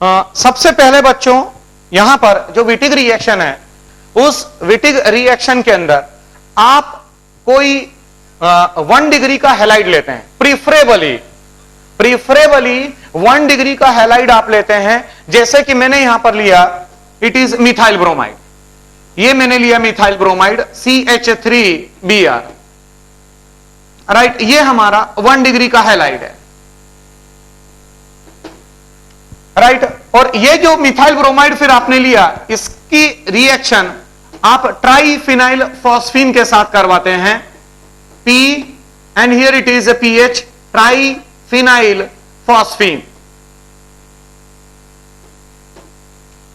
सबसे पहले बच्चों यहां पर जो विटिग रिएक्शन है, उस विटिग रिएक्शन के अंदर आप कोई 1 डिग्री का हैलाइड लेते हैं, प्रीफरेबली 1 डिग्री का हैलाइड आप लेते हैं। जैसे कि मैंने यहां पर लिया, इट इज मिथाइल ब्रोमाइड, ये मैंने लिया मिथाइल ब्रोमाइड CH3Br, राइट। ये हमारा 1 डिग्री का हैलाइड है, राइट। और ये जो मिथाइल ब्रोमाइड फिर आपने लिया, इसकी रिएक्शन आप ट्राइफिनाइल फॉस्फीन के साथ करवाते हैं, P and here it is PH, triphenyl phosphine,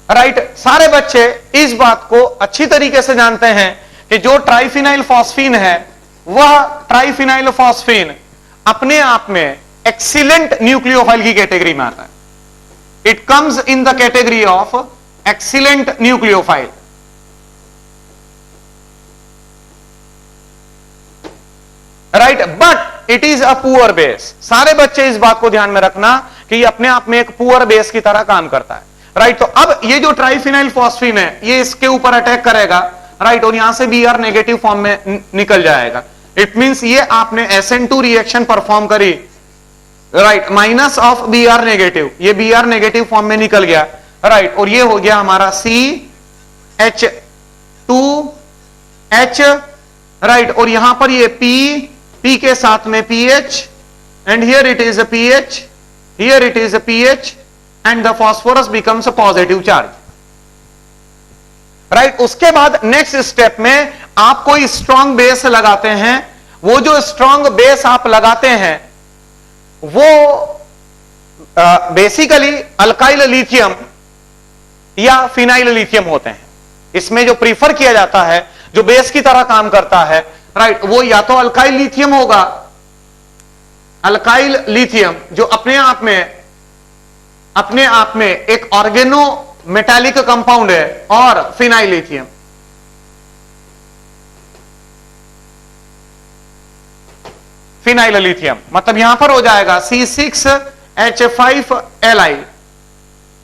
right. सारे बच्चे इस बात को अच्छी तरीके से जानते हैं कि जो ट्राइफिनाइल फॉस्फीन है, वह ट्राइफिनाइल फॉस्फीन अपने आप में एक्सीलेंट न्यूक्लियोफाइल की कैटेगरी में आता है। It comes in the category of excellent nucleophile, right? But it is a poor base. सारे बच्चे इस बात को ध्यान में रखना कि ये अपने आप में एक पुअर बेस की तरह काम करता है, राइट। तो अब ये जो ट्राइफिनाइल फॉस्फीन है, ये इसके ऊपर अटैक करेगा, राइट, और यहां से Br नेगेटिव फॉर्म में निकल जाएगा। इट मींस ये आपने SN2 रिएक्शन परफॉर्म करी, right, minus of Br negative, ये Br नेगेटिव फॉर्म में निकल गया, राइट। और ये हो गया हमारा CH2H, राइट। और यहां पर ये P के साथ में PH, and here it is PH, here it is PH, and the phosphorus becomes a positive charge, right. उसके बाद नेक्स्ट स्टेप में आप कोई स्ट्रॉन्ग बेस लगाते हैं। वो जो स्ट्रॉन्ग बेस आप लगाते हैं वो बेसिकली अल्काइल लिथियम या फिनाइल लिथियम होते हैं। इसमें जो प्रीफर किया जाता है, जो बेस की तरह काम करता है, राइट, वो या तो अल्काइल लिथियम होगा, अल्काइल लिथियम जो अपने आप में एक ऑर्गेनो मेटालिक कंपाउंड है, और फिनाइल लिथियम, फिनाइल लिथियम, मतलब यहां पर हो जाएगा C6H5Li,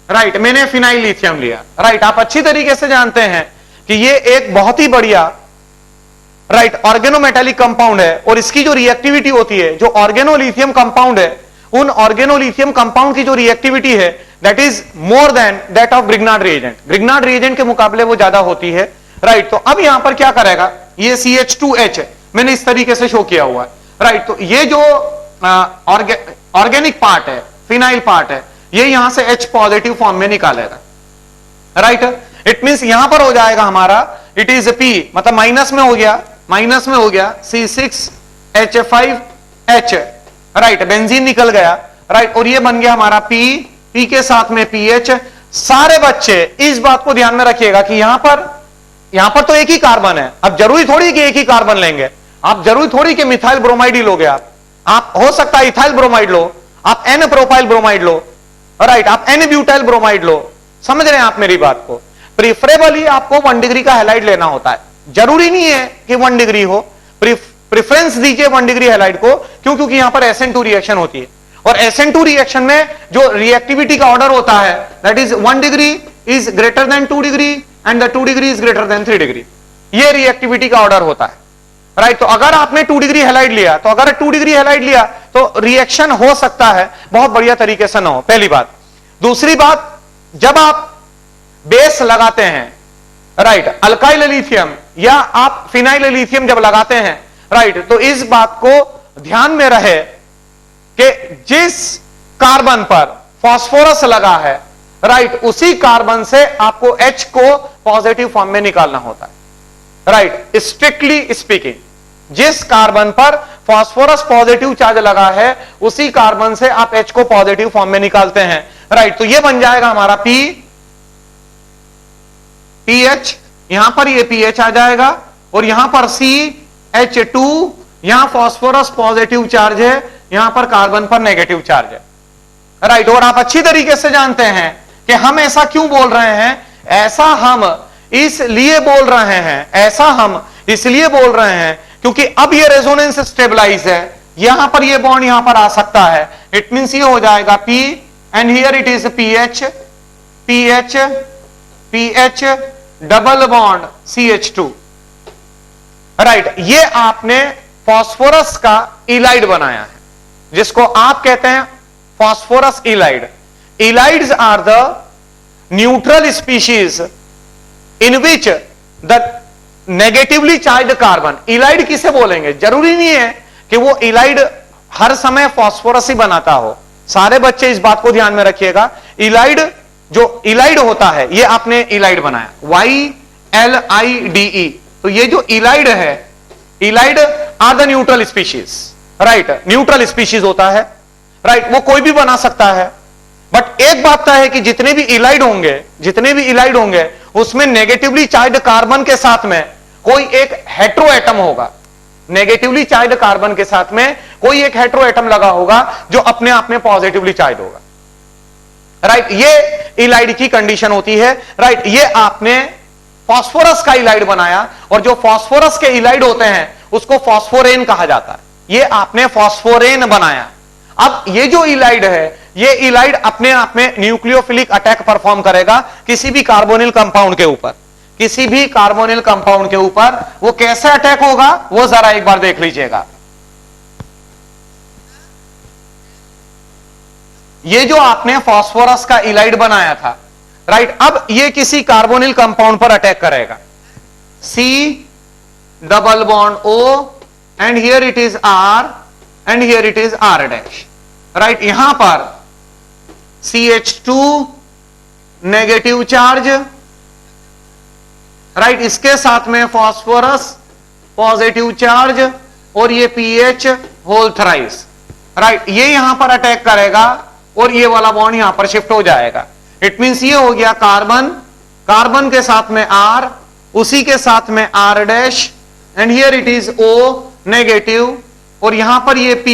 राइट। मैंने फिनाइल लिथियम लिया, राइट। आप अच्छी तरीके से जानते हैं कि ये एक बहुत ही बढ़िया, राइट, ऑर्गेनोमेटालिक कंपाउंड है, और इसकी जो रिएक्टिविटी होती है, जो ऑर्गेनोलिथियम कंपाउंड है, उन ऑर्गेनोलिथियम कंपाउंड की जो रिएक्टिविटी है, that is more than that of Grignard reagent. Grignard reagent के मुकाबले वो ज्यादा होती है, राइट। तो अब यहां पर क्या करेगा, ये CH2H मैंने इस तरीके से शो किया हुआ है, राइट। तो ये जो ऑर्गेनिक पार्ट है, फिनाइल पार्ट है, ये यहां से H पॉजिटिव फॉर्म में निकालेगा, राइट। इट मींस यहां पर हो जाएगा हमारा, इट इज P, मतलब माइनस में हो गया C6H5H, राइट, बेंजीन निकल गया, राइट। और ये बन गया हमारा P के साथ में PH। सारे बच्चे इस बात को ध्यान में रखिएगा कि यहां पर तो एक ही कार्बन है। अब जरूरी थोड़ी कि एक ही कार्बन लेंगे, आप जरूरी थोड़ी कि मिथाइल ब्रोमाइड ही लोगे, आप हो सकता है इथाइल ब्रोमाइड लो, आप N प्रोपाइल ब्रोमाइड लो, राइट, आप N ब्यूटाइल ब्रोमाइड लो। समझ रहे हैं आप मेरी बात को? प्रीफरेबली आपको 1 डिग्री का हैलाइड लेना होता है, जरूरी नहीं है कि 1 डिग्री हो। प्रेफरेंस दीजिए 1 डिग्री हैलाइड को, क्योंकि यहां पर SN2 रिएक्शन होती है, और SN2 रिएक्शन में जो रिएक्टिविटी का ऑर्डर होता है, that is 1 degree is greater than 2 degree and the 2 degree is greater than 3 degree. ये रिएक्टिविटी का ऑर्डर होता है, राइट। तो अगर आपने 2 डिग्री हैलाइड लिया, तो रिएक्शन हो सकता है बहुत बढ़िया तरीके से ना हो, पहली बात। दूसरी बात, जब आप बेस लगाते हैं, राइट, अल्काइल लिथियम या आप फिनाइल लिथियम जब लगाते हैं, राइट, तो इस बात को ध्यान में रहे कि जिस कार्बन पर फास्फोरस लगा है, राइट, उसी कार्बन से आपको H को पॉजिटिव फॉर्म में निकालना होता है, राइट। स्ट्रिक्टली स्पीकिंग, जिस कार्बन पर फास्फोरस पॉजिटिव चार्ज लगा है, उसी कार्बन से आप H को पॉजिटिव फॉर्म में निकालते हैं, राइट। तो यह बन जाएगा हमारा PH, यहां पर ये PH आ जाएगा, और यहां पर CH2, यहां फास्फोरस पॉजिटिव चार्ज है, यहां पर कार्बन पर नेगेटिव चार्ज है, राइट। और आप अच्छी तरीके से जानते हैं कि हम ऐसा क्यों बोल रहे हैं, ऐसा हम इसलिए बोल रहे हैं क्योंकि अब ये रेजोनेंस स्टेबलाइज है, यहां पर ये बॉन्ड यहां पर आ सकता है। इट मींस ये हो जाएगा P and here it is PH, pH pH double bond CH2। Right, ये आपने फास्फोरस का इलाइड बनाया है, जिसको आप कहते हैं phosphorus ylide. Ylides are the neutral species in which the negatively charged carbon. Ylide किसे बोलेंगे? जरूरी नहीं है कि वो इलाइड हर समय फास्फोरस ही बनाता हो। सारे बच्चे इस बात को ध्यान में रखिएगा। इलाइड, जो इलाइड होता है, ये आपने इलाइड बनाया YLIDE। तो ये जो इलाइड है, ylide are the neutral species. Right, neutral species होता है। राइट, वो कोई भी बना सकता है। बट एक बात तय है कि जितने भी इलाइड होंगे उसमें नेगेटिवली चार्ज्ड कार्बन के साथ में कोई एक हेट्रो एटम होगा। नेगेटिवली चार्ज्ड कार्बन के साथ में कोई एक हेट्रो एटम लगा होगा जो अपने आप में पॉजिटिवली चार्ज होगा। राइट, ये इलाइड की कंडीशन होती है। राइट, ये आपने फास्फोरस का इलाइड बनाया, और जो फास्फोरस के इलाइड होते हैं उसको फास्फोरेन कहा जाता है। ये आपने फास्फोरेन बनाया। अब ये जो इलाइड है, ये इलाइड अपने आप में न्यूक्लियोफिलिक अटैक परफॉर्म करेगा किसी भी कार्बोनिल कंपाउंड के ऊपर। किसी भी कार्बोनिल कंपाउंड के ऊपर वो कैसे अटैक होगा वो जरा एक बार देख लीजिएगा। ये जो आपने फास्फोरस का इलाइड बनाया था, राइट, अब ये किसी कार्बोनिल कंपाउंड पर अटैक करेगा। C double bond O and here it is R and here it is R dash. Right, यहां पर CH2 नेगेटिव चार्ज, राइट, इसके साथ में फास्फोरस पॉजिटिव चार्ज, और ये पीएच होल थ्राइस। राइट, ये यहां पर अटैक करेगा और ये वाला बॉन्ड यहां पर शिफ्ट हो जाएगा। इट मींस ये हो गया कार्बन, कार्बन के साथ में R, उसी के साथ में R dash, and here it is O negative, और यहां पर ये P,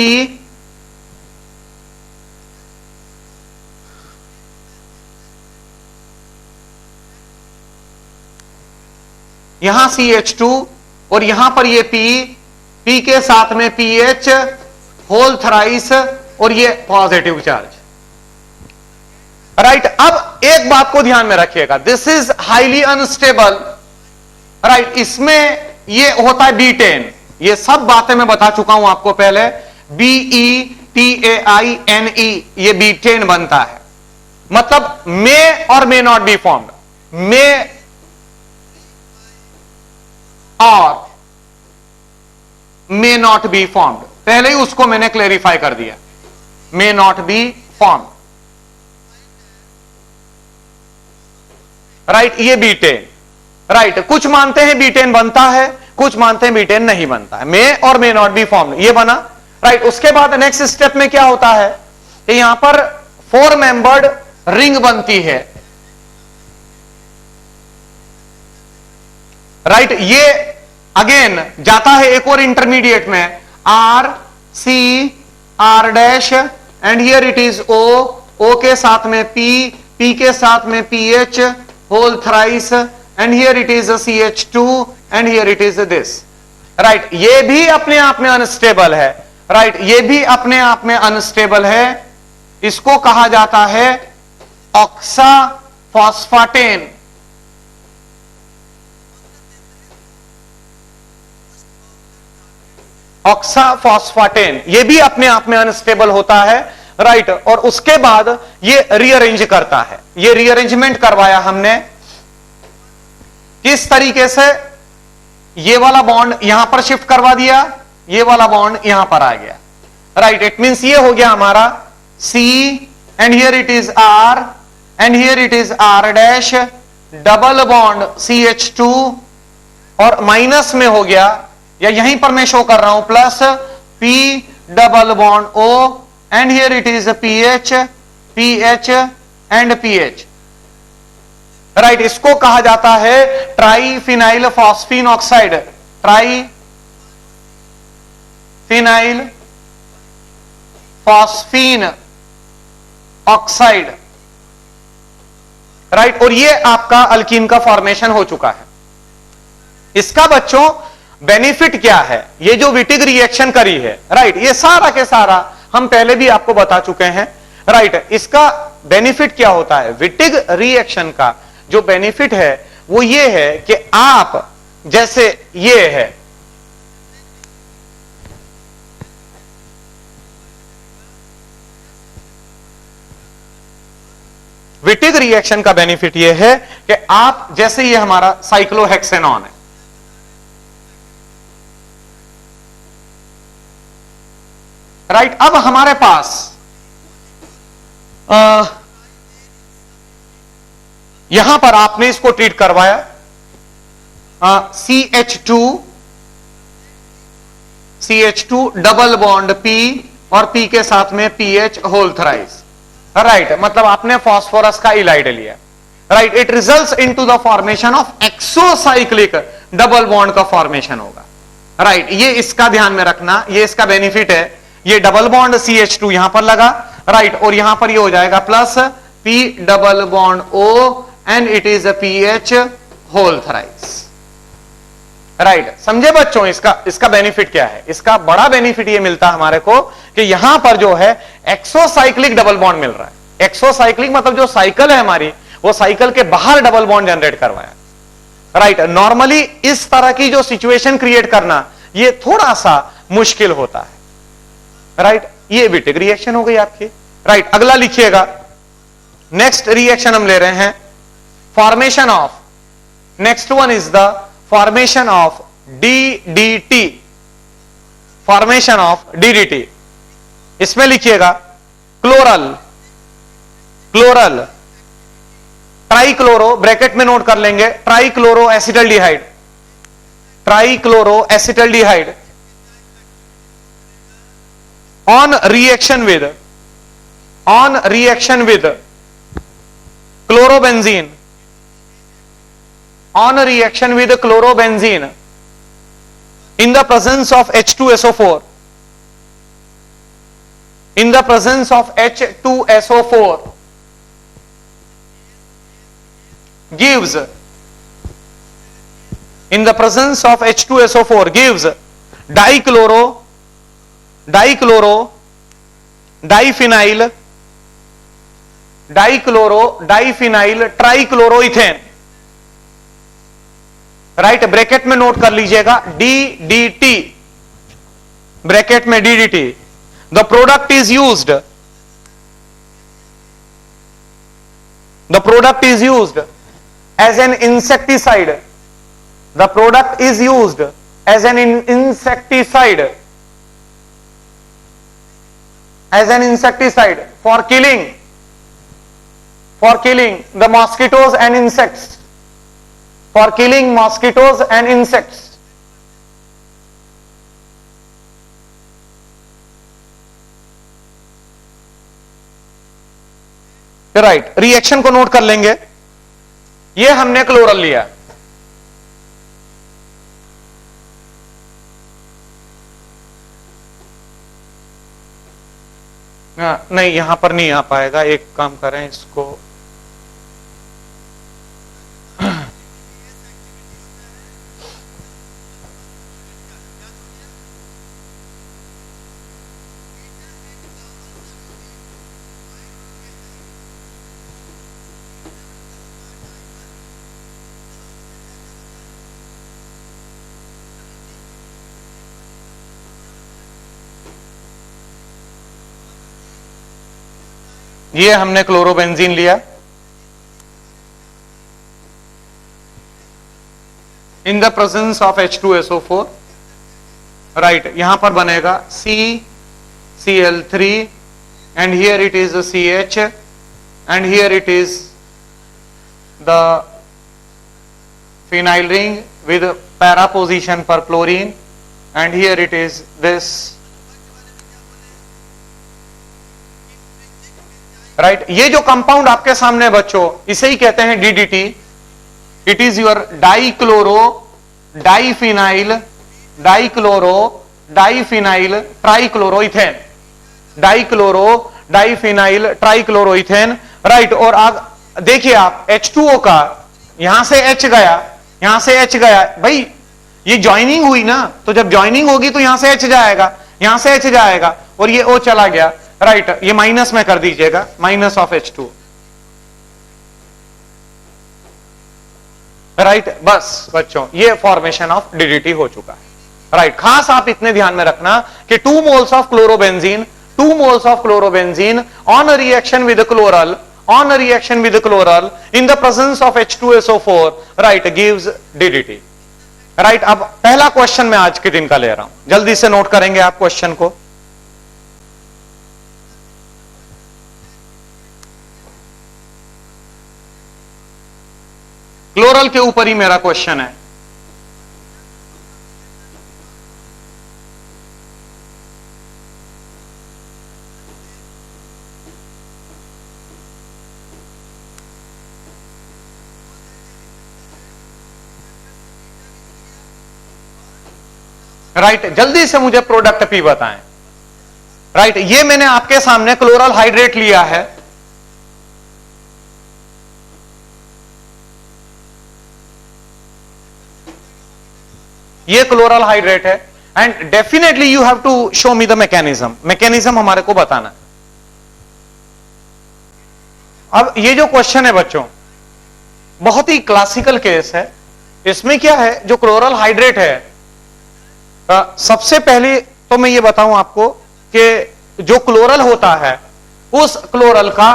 यहां CH2, और यहां पर ये P के साथ में PH होल थ्राइस, और ये पॉजिटिव चार्ज। राइट, अब एक बात को ध्यान में रखिएगा, this is highly unstable. Right, इसमें ये होता है B10। ये सब बातें मैं बता चुका हूं आपको पहले। BETAINE, ये B10 बनता है। मतलब मे और मे नॉट बी फॉर्म्ड, मे और मे नॉट बी फॉर्म्ड। पहले ही उसको मैंने क्लेरिफाई कर दिया, may not be formed. Right, ये B10। राइट, कुछ मानते हैं B10 बनता है, कुछ मानते हैं B10 नहीं बनता है। मे और मे नॉट बी फॉर्म्ड, ये बना। राइट, उसके बाद नेक्स्ट स्टेप में क्या होता है कि यहां पर 4 मेंबर्ड रिंग बनती है। राइट, ये अगेन जाता है एक और इंटरमीडिएट में, R C R dash, and here it is O के साथ में P के साथ में PH whole thrice, and here it is CH2, and here it is this. Right, ये भी अपने आप में अनस्टेबल है। राइट, ये भी अपने आप में अनस्टेबल है। इसको कहा जाता है ऑक्साफॉस्फेटेन। ऑक्साफॉस्फेटेन, ये भी अपने आप में अनस्टेबल होता है। राइट, और उसके बाद ये रीअरेंज करता है। ये रीअरेंजमेंट करवाया हमने किस तरीके से, ये वाला बॉन्ड यहां पर शिफ्ट करवा दिया, ये वाला बॉन्ड यहां पर आ गया। राइट, इट मींस ये हो गया हमारा C, and here it is R, and here it is R dash, double bond CH2, और माइनस में हो गया, या यहीं पर मैं शो कर रहा हूं, plus P double bond O, and here it is PH and PH। Right, इसको कहा जाता है triphenyl phosphine oxide. Triphenyl phosphine oxide. Right, और ये आपका अल्कीन का फॉर्मेशन हो चुका है। इसका बच्चों बेनिफिट क्या है, ये जो विटिग रिएक्शन करी है, राइट, ये सारा के सारा हम पहले भी आपको बता चुके हैं। राइट, इसका बेनिफिट क्या होता है विटिग रिएक्शन का, जो बेनिफिट है वो ये है कि आप जैसे ये है, विटिग रिएक्शन का बेनिफिट यह है कि आप जैसे ये हमारा साइक्लोहेक्सेनॉन है, राइट। अब हमारे पास यहां पर आपने इसको ट्रीट करवाया CH2 डबल बॉन्ड P और P के साथ में PH होल थ्राइस, राइट। मतलब आपने फास्फोरस का इलाइड लिया, right. It results into the formation of exocyclic double bond का फॉर्मेशन होगा, राइट। ये इसका ध्यान में रखना, ये इसका बेनिफिट है। ये डबल बॉन्ड CH2 यहां पर लगा, राइट, और यहां पर ये हो जाएगा plus P double bond O and it is PH whole thrice, right. समझे बच्चों इसका बेनिफिट क्या है? इसका बड़ा बेनिफिट ये मिलता है हमारे को कि यहां पर जो है एक्सोसाइक्लिक डबल बॉन्ड मिल रहा है। एक्सोसाइक्लिक मतलब जो साइकिल है हमारी, वो साइकिल के बाहर डबल बॉन्ड जनरेट करवाया, राइट। नॉर्मली इस तरह की जो सिचुएशन क्रिएट करना ये थोड़ा सा मुश्किल होता है, राइट। ये विटिग रिएक्शन हो गई आपकी, राइट। अगला लिखिएगा, नेक्स्ट रिएक्शन हम ले रहे हैं formation of, next one is the formation of DDT, formation of DDT। इसमें लिखिएगा क्लोरल ट्राइक्लोरो, ब्रैकेट में नोट कर लेंगे, trichloro acetaldehyde, trichloro acetaldehyde on reaction with chlorobenzene, on reaction with chlorobenzene in the presence of H2SO4, in the presence of H2SO4 gives, in the presence of H2SO4 gives diphenyl trichloroethane, right. Bracket में note कर लीजिएगा DDT, bracket में DDT। The product is used as an insecticide, the product is used as an insecticide, for killing the mosquitoes and insects, for killing mosquitoes and insects, right. Reaction को note कर लेंगे, ये हमने chloral लिया, नहीं यहां पर नहीं आ पाएगा, एक काम करें इसको, ये हमने क्लोरोबेंजीन लिया, in the presence of H2SO4, right. यहां पर बनेगा CCl3 and here it is CH and here it is the phenyl ring with para position पर chlorine and here it is this, right. ये जो कंपाउंड आपके सामने बच्चों, इसे ही कहते हैं DDT। It is your diphenyl trichloroethane, diphenyl trichloroethane, right. और आग देखिए आप H2O का यहां से H गया, यहां से H गया, भाई ये ज्वाइनिंग हुई ना, तो जब ज्वाइनिंग होगी तो यहां से H जाएगा, यहां से H जाएगा और ये O चला गया, राइट, ये माइनस में कर दीजिएगा, माइनस ऑफ H2, राइट। बस बच्चों ये फॉर्मेशन ऑफ DDT हो चुका है, राइट। खास आप इतने ध्यान में रखना कि 2 moles of chlorobenzene, 2 moles of chlorobenzene on a reaction with chloral, on a reaction with chloral in the presence of H2SO4, right, gives DDT, right. अब पहला क्वेश्चन मैं आज के दिन का ले रहा हूं, जल्दी से नोट करेंगे आप क्वेश्चन को। क्लोरल के ऊपर ही मेरा क्वेश्चन है। राइट, जल्दी से मुझे प्रोडक्ट पी बताएं। राइट, ये मैंने आपके सामने क्लोरल हाइड्रेट लिया है, ये क्लोरल हाइड्रेट है, and definitely you have to show me the mechanism, mechanism हमारे को बताना है। अब ये जो क्वेश्चन है बच्चों, बहुत ही क्लासिकल केस है। इसमें क्या है, जो क्लोरल हाइड्रेट है, सबसे पहले तो मैं ये बताऊं आपको कि जो क्लोरल होता है, उस क्लोरल का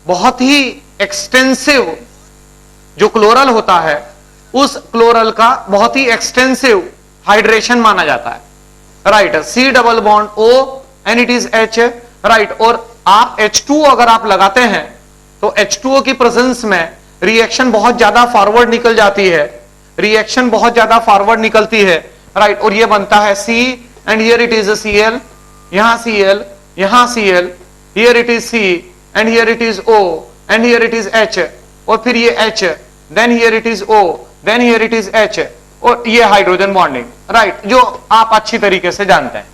बहुत ही एक्सटेंसिव, जो क्लोरल होता है उस क्लोरल का बहुत ही एक्सटेंसिव हाइड्रेशन माना जाता है, right. C double bond O and it is H, right. और आप H2O अगर आप लगाते हैं तो H2O की प्रेजेंस में रिएक्शन बहुत ज्यादा फॉरवर्ड निकल जाती है, रिएक्शन बहुत ज्यादा फॉरवर्ड निकलती है, राइट। और ये बनता है C and here it is Cl, यहां Cl, यहां Cl, here it is C and here it is O and here it is H, और फिर ये H, then here it is O, then here it is H, और ये hydrogen bonding, right, जो आप अच्छी तरीके से जानते हैं,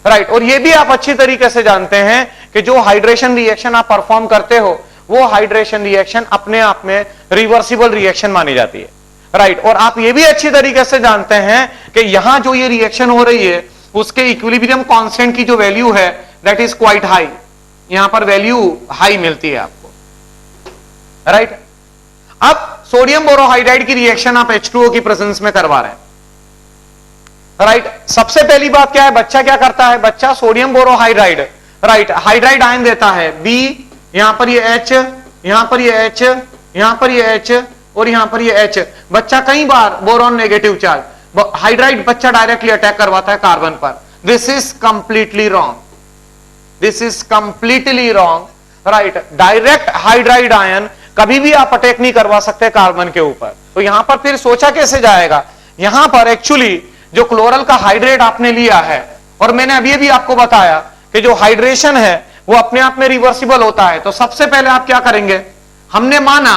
राइट। और ये भी आप अच्छी तरीके से जानते हैं कि जो हाइड्रेशन रिएक्शन आप परफॉर्म करते हो, वो हाइड्रेशन रिएक्शन अपने आप में रिवर्सिबल रिएक्शन मानी जाती है, राइट। और आप ये भी अच्छी तरीके से जानते हैं कि यहां जो ये रिएक्शन हो रही है उसके इक्विलिब्रियम कांस्टेंट की जो वैल्यू है दैट इज क्वाइट हाई, यहां पर वैल्यू हाई मिलती है आपको, राइट। अब सोडियम बोरोहाइड्राइड की रिएक्शन आप H2O की प्रेजेंस में करवा रहे हैं, राइट। सबसे पहली बात क्या है, बच्चा क्या करता है, बच्चा sodium borohydride, right, hydride ion देता है B, यहां पर ये H, यहां पर ये H, यहां पर ये H, और यहां पर ये H। बच्चा कई बार बोरॉन नेगेटिव चार्ज हाइड्राइड बच्चा डायरेक्टली अटैक करवाता है कार्बन पर। This is completely wrong, this is completely wrong, right. Direct hydride ion कभी भी आप अटैक नहीं करवा सकते कार्बन के ऊपर। तो यहां पर फिर सोचा कैसे जाएगा, यहां पर एक्चुअली जो क्लोरल का हाइड्रेट आपने लिया है, और मैंने अभी भी आपको बताया कि जो हाइड्रेशन है वो अपने आप में रिवर्सिबल होता है। तो सबसे पहले आप क्या करेंगे, हमने माना,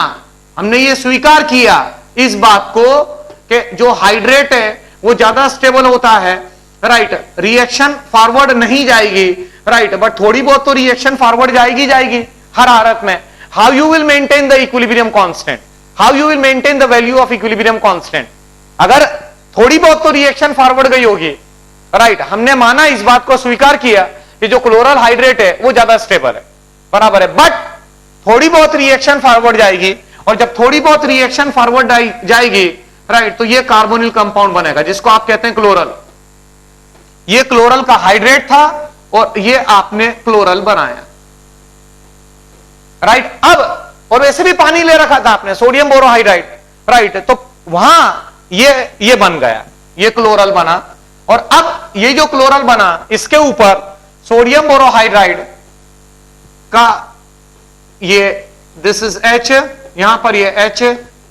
हमने ये स्वीकार किया इस बात को कि जो हाइड्रेट है वो ज्यादा स्टेबल होता है, राइट, रिएक्शन फॉरवर्ड नहीं जाएगी, राइट, बट थोड़ी बहुत तो रिएक्शन फॉरवर्ड जाएगी हर हालत में। How you will maintain the equilibrium constant, how you will maintain the value of equilibrium constant, अगर थोड़ी बहुत तो रिएक्शन फॉरवर्ड गई होगी, राइट। हमने माना, इस बात को स्वीकार किया कि जो क्लोरल हाइड्रेट है वो ज्यादा स्टेबल है, बराबर है, बट थोड़ी बहुत रिएक्शन फॉरवर्ड जाएगी, और जब थोड़ी बहुत रिएक्शन फॉरवर्ड जाएगी, राइट, तो ये कार्बोनिल कंपाउंड बनेगा जिसको आप कहते हैं क्लोरल। ये क्लोरल का हाइड्रेट था और ये आपने क्लोरल बनाया, राइट। अब और वैसे भी पानी ले रखा था आपने, सोडियम बोरोहाइड्राइड, राइट, तो वहां ये बन गया, ये क्लोरल बना। और अब ये जो क्लोरल बना इसके ऊपर सोडियम बोरोहाइड्राइड का ये दिस इज H, यहां पर ये H,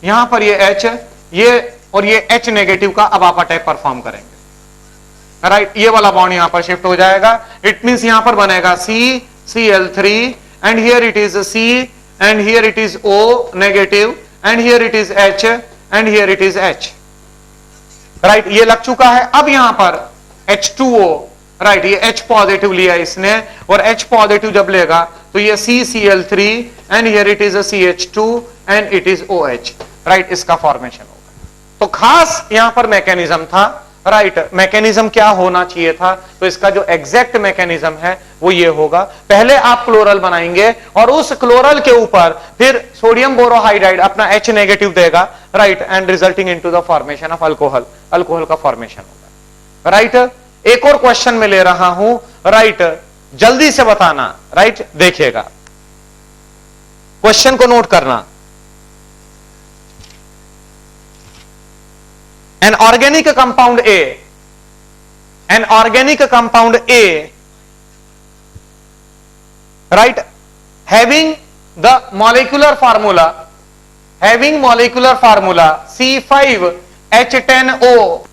यहां पर ये H, ये और ये H नेगेटिव का अब आप अटैक परफॉर्म करेंगे, राइट। ये वाला बॉन्ड यहां पर शिफ्ट हो जाएगा, इट मींस यहां पर बनेगा CCl3 and here it is C and here it is O negative and here it is H and here it is H, right. ये लग चुका है। अब यहां पर H2O, राइट, ये H पॉजिटिव लिया इसने, और H पॉजिटिव जब लेगा तो ये CCl3 and here it is CH2 and it is OH, right, इसका फॉर्मेशन होगा। तो खास यहां पर मैकेनिज्म था, राइट, मैकेनिज्म क्या होना चाहिए था, तो इसका जो एग्जैक्ट मैकेनिज्म है वो ये होगा, पहले आप क्लोरल बनाएंगे और उस क्लोरल के ऊपर फिर सोडियम बोरोहाइड्राइड अपना H नेगेटिव देगा, right, and resulting into the formation of alcohol, alcohol का फॉर्मेशन होगा, राइट। एक और क्वेश्चन में ले रहा हूं, राइट, जल्दी से बताना, राइट, देखिएगा, क्वेश्चन को नोट करना। An organic compound A, an organic compound A, right, having the molecular formula C5H10O,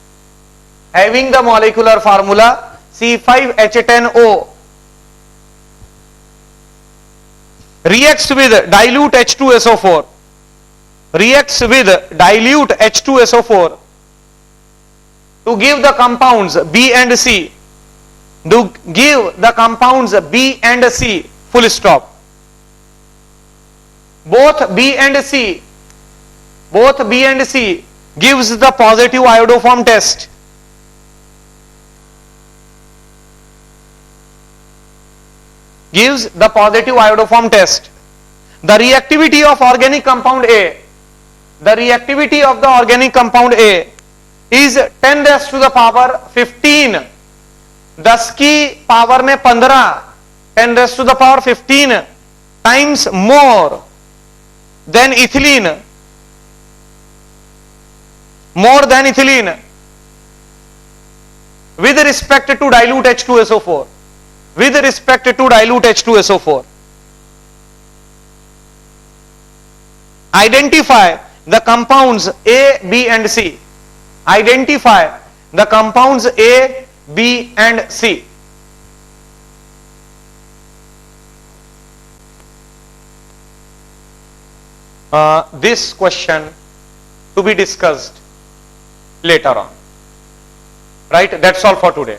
having the molecular formula C5H10O, reacts with dilute H2SO4, reacts with dilute H2SO4 to give the compounds B and C, to give the compounds B and C, full stop. Both B and C gives the positive iodoform test. Gives the positive iodoform test. The reactivity of organic compound A, the reactivity of the organic compound A is 10 raised to the power 15, 10 की power में 15, 10 raised to the power 15 times more than ethylene, with respect to dilute H2SO4, with respect to dilute H2SO4. Identify the compounds A, B and C. Identify the compounds A, B and C. This question to be discussed later on. Right? That's all for today.